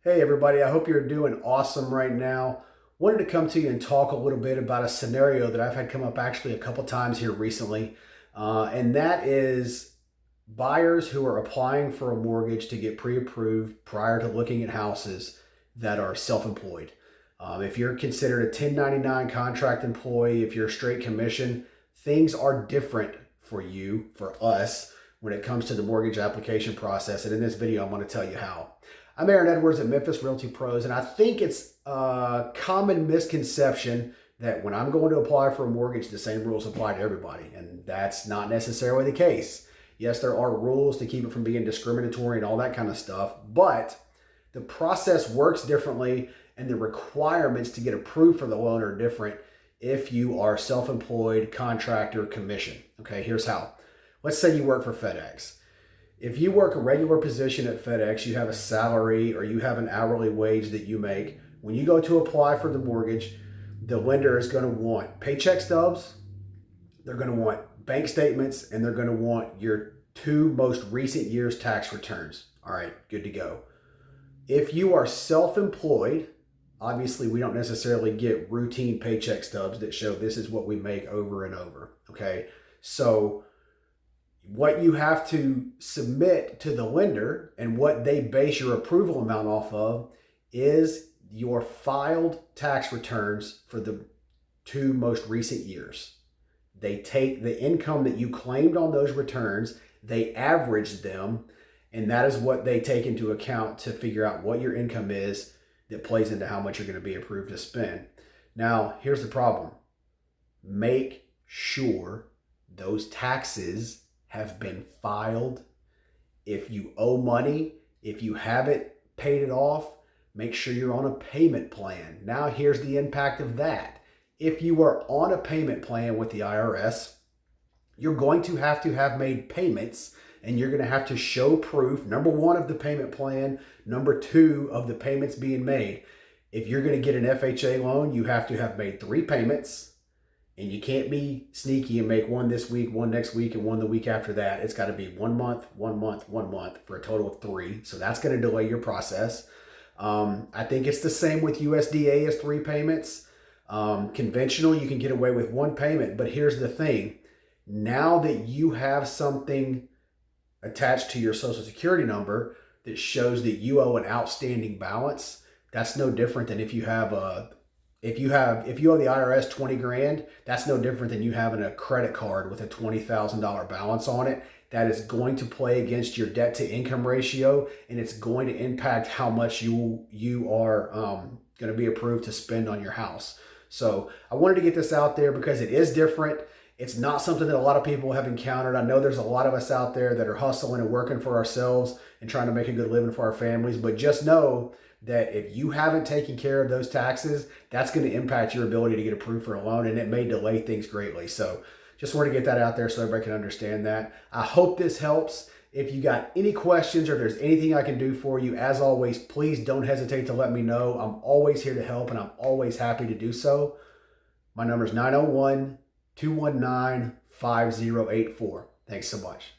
Hey everybody, I hope you're doing awesome right now. Wanted to come to you and talk a little bit about a scenario that I've had come up actually a couple times here recently. And that is buyers who are applying for a mortgage to get pre-approved prior to looking at houses that are self-employed. If you're considered a 1099 contract employee, if you're a straight commission, things are different for you, for us, when it comes to the mortgage application process. And in this video, I'm going to tell you how. I'm Aaron Edwards at Memphis Realty Pros, and I think it's a common misconception that when I'm going to apply for a mortgage, the same rules apply to everybody, and that's not necessarily the case. Yes, there are rules to keep it from being discriminatory and all that kind of stuff, but the process works differently, and the requirements to get approved for the loan are different if you are self-employed, contractor, commission. Okay, here's how. Let's say you work for FedEx. If you work a regular position at FedEx, you have a salary or you have an hourly wage that you make. When you go to apply for the mortgage, the lender is going to want paycheck stubs, they're going to want bank statements, and they're going to want your 2 most recent years' tax returns. All right, good to go. If you are self-employed, obviously we don't necessarily get routine paycheck stubs that show this is what we make over and over. Okay, so what you have to submit to the lender and what they base your approval amount off of is your filed tax returns for the 2 most recent years. They take the income that you claimed on those returns, they average them, and that is what they take into account to figure out what your income is that plays into how much you're going to be approved to spend. Now, here's the problem. Make sure those taxes have been filed. If you owe money, if you haven't paid it off, make sure you're on a payment plan. Now here's the impact of that. If you are on a payment plan with the IRS, you're going to have made payments, and you're going to have to show proof, number 1, of the payment plan, number 2, of the payments being made. If you're going to get an FHA loan, you have to have made 3 payments. And you can't be sneaky and make 1 this week, 1 next week, and 1 the week after that. It's got to be 1 month, 1 month, 1 month for a total of 3. So that's going to delay your process. I think it's the same with USDA as 3 payments. Conventional, you can get away with 1 payment. But here's the thing. Now that you have something attached to your Social Security number that shows that you owe an outstanding balance, that's no different than if you owe the IRS 20 grand, that's no different than you having a credit card with a $20,000 balance on it. That is going to play against your debt to income ratio, and it's going to impact how much you are going to be approved to spend on your house. So I wanted to get this out there because it is different. It's not something that a lot of people have encountered. I know there's a lot of us out there that are hustling and working for ourselves and trying to make a good living for our families, but just know that if you haven't taken care of those taxes, that's going to impact your ability to get approved for a loan, and it may delay things greatly. So just wanted to get that out there so everybody can understand that. I hope this helps. If you got any questions or if there's anything I can do for you, as always, please don't hesitate to let me know. I'm always here to help, and I'm always happy to do so. My number is 901-219-5084. Thanks so much.